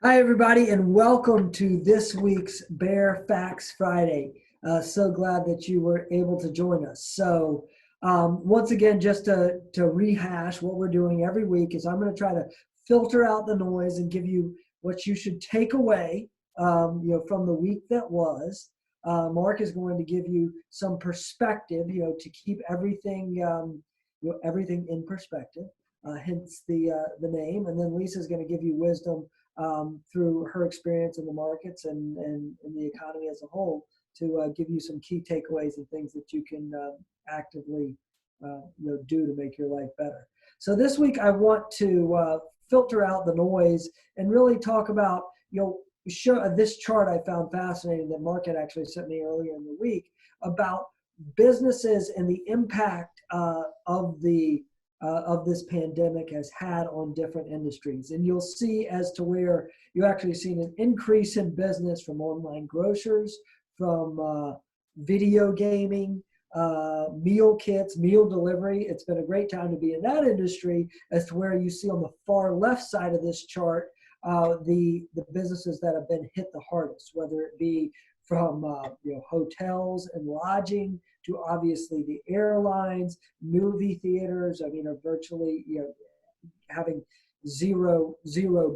Hi, everybody, and welcome to this week's Bear Facts Friday. So glad that you were able to join us. Once again, just to rehash what we're doing every week is I'm going to try to filter out the noise and give you what you should take away, from the week that was. Mark is going to give you some perspective, to keep everything, everything in perspective. Hence the name, and then Lisa's going to give you wisdom through her experience in the markets and in the economy as a whole to give you some key takeaways and things that you can actively do to make your life better. So this week I want to filter out the noise and really talk about show this chart I found fascinating that Mark had actually sent me earlier in the week about businesses and the impact of this pandemic has had on different industries. And you'll see as to where you actually seen an increase in business from online grocers, from video gaming, meal kits, meal delivery. It's been a great time to be in that industry as to where you see on the far left side of this chart the businesses that have been hit the hardest, whether it be from hotels and lodging to obviously the airlines, movie theaters. I mean, are virtually having zero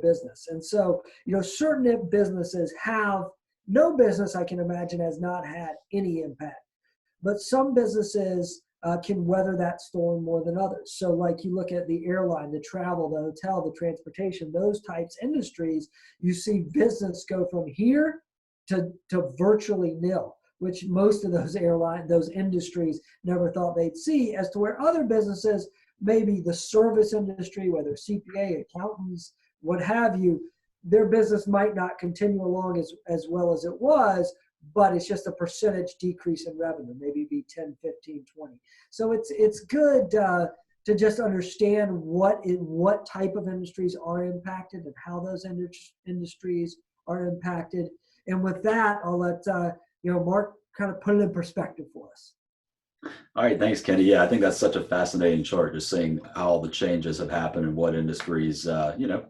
business. And so certain businesses have no business. I can imagine has not had any impact, but some businesses can weather that storm more than others. So like you look at the airline, the travel, the hotel, the transportation, those types industries, you see business go from here to virtually nil, which most of those industries never thought they'd see, as to where other businesses, maybe the service industry, whether CPA, accountants, what have you, their business might not continue along as well as it was, but it's just a percentage decrease in revenue, maybe be 10, 15, 20. So it's good to just understand what type of industries are impacted and how those industries are impacted. And with that, I'll let Mark kind of put it in perspective for us. All right, thanks, Kenny. Yeah, I think that's such a fascinating chart, just seeing how the changes have happened and what industries,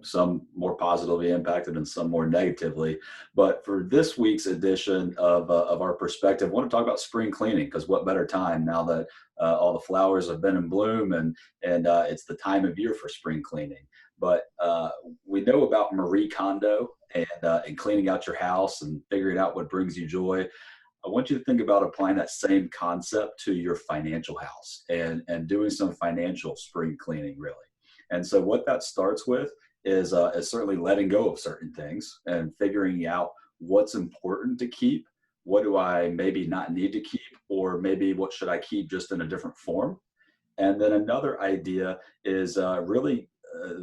some more positively impacted and some more negatively. But for this week's edition of our perspective, I want to talk about spring cleaning, because what better time now that all the flowers have been in bloom and it's the time of year for spring cleaning. But we know about Marie Kondo and cleaning out your house and figuring out what brings you joy. I want you to think about applying that same concept to your financial house and doing some financial spring cleaning, really. And so what that starts with is certainly letting go of certain things and figuring out what's important to keep, what do I maybe not need to keep, or maybe what should I keep just in a different form. And then another idea is really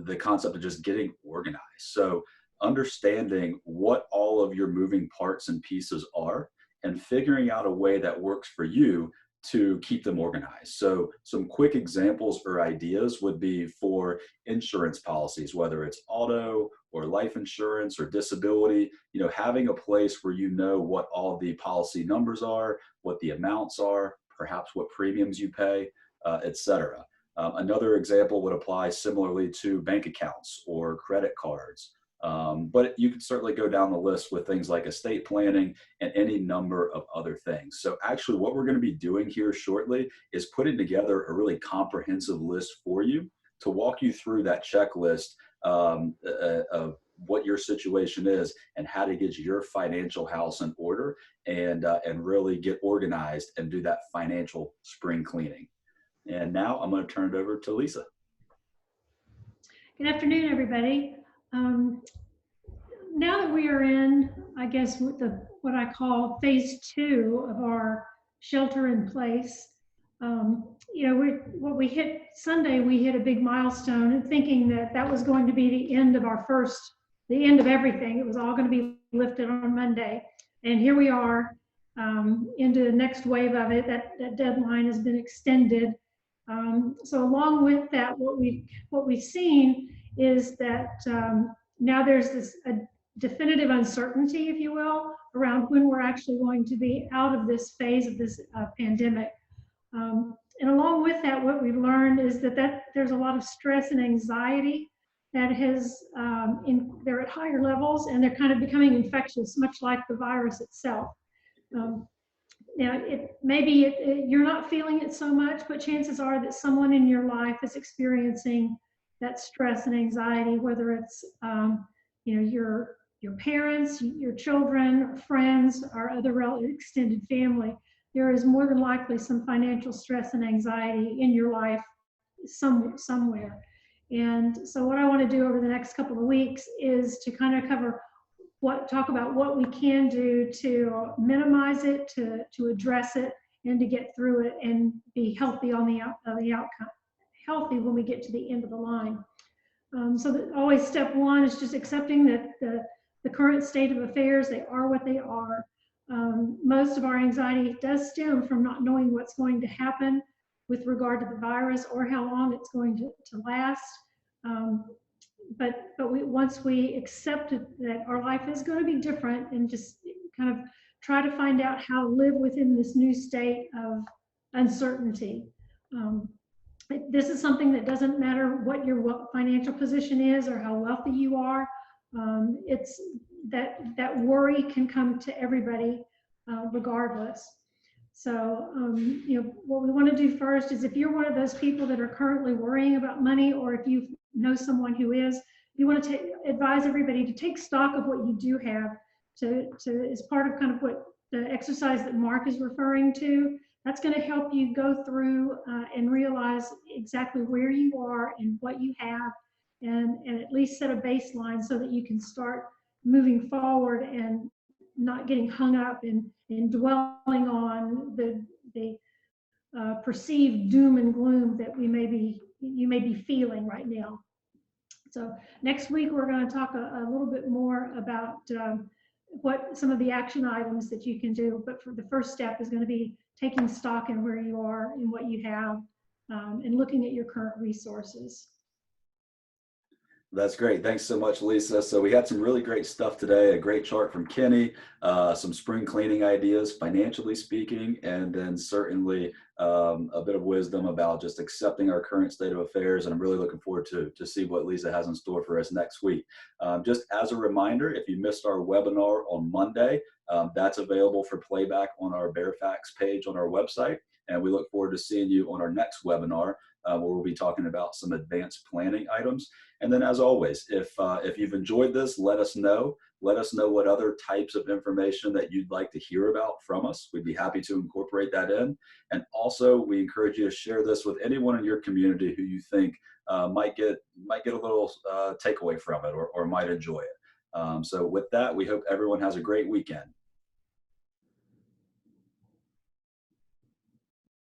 the concept of just getting organized. So understanding what all of your moving parts and pieces are, and figuring out a way that works for you to keep them organized. So some quick examples or ideas would be for insurance policies, whether it's auto or life insurance or disability, having a place where you know what all the policy numbers are, what the amounts are, perhaps what premiums you pay, et cetera. Another example would apply similarly to bank accounts or credit cards. But you can certainly go down the list with things like estate planning and any number of other things. So actually what we're going to be doing here shortly is putting together a really comprehensive list for you to walk you through that checklist of what your situation is and how to get your financial house in order and really get organized and do that financial spring cleaning. And now I'm going to turn it over to Lisa. Good afternoon, everybody. Now that we are in, I guess, what I call phase 2 of our shelter in place, we hit Sunday, we hit a big milestone, and thinking that was going to be the end of the end of everything. It was all going to be lifted on Monday, and here we are into the next wave of it. That deadline has been extended. So along with that, what we've seen is that now there's this definitive uncertainty, if you will, around when we're actually going to be out of this phase of this pandemic. And along with that, what we've learned is that there's a lot of stress and anxiety that has, they're at higher levels and they're kind of becoming infectious, much like the virus itself. Now, you're not feeling it so much, but chances are that someone in your life is experiencing that stress and anxiety, whether it's your parents, your children, friends, or other extended family. There is more than likely some financial stress and anxiety in your life somewhere. And so what I want to do over the next couple of weeks is to kind of talk about what we can do to minimize it, to address it, and to get through it and be healthy on the outcome, healthy when we get to the end of the line. So always step one is just accepting that the current state of affairs, they are what they are. Most of our anxiety does stem from not knowing what's going to happen with regard to the virus or how long it's going to last. But once we accept that our life is going to be different and just kind of try to find out how to live within this new state of uncertainty. This is something that doesn't matter what your financial position is or how wealthy you are. It's that worry can come to everybody regardless. So, what we want to do first is, if you're one of those people that are currently worrying about money, or if you know someone who is, you want to advise everybody to take stock of what you do have as part of kind of what the exercise that Mark is referring to. That's going to help you go through and realize exactly where you are and what you have, and at least set a baseline so that you can start moving forward and not getting hung up in dwelling on the perceived doom and gloom that you may be feeling right now. So next week we're going to talk a little bit more about what some of the action items that you can do. But for the first step is going to be taking stock in where you are and what you have, and looking at your current resources. That's great. Thanks so much, Lisa. So we had some really great stuff today, a great chart from Kenny, some spring cleaning ideas, financially speaking, and then certainly a bit of wisdom about just accepting our current state of affairs. And I'm really looking forward to see what Lisa has in store for us next week. Just as a reminder, if you missed our webinar on Monday, that's available for playback on our Fairfax page on our website. And we look forward to seeing you on our next webinar, where we'll be talking about some advanced planning items. And then, as always, if you've enjoyed this, let us know. Let us know what other types of information that you'd like to hear about from us. We'd be happy to incorporate that in. And also, we encourage you to share this with anyone in your community who you think might get a little takeaway from it, or might enjoy it. So with that, we hope everyone has a great weekend.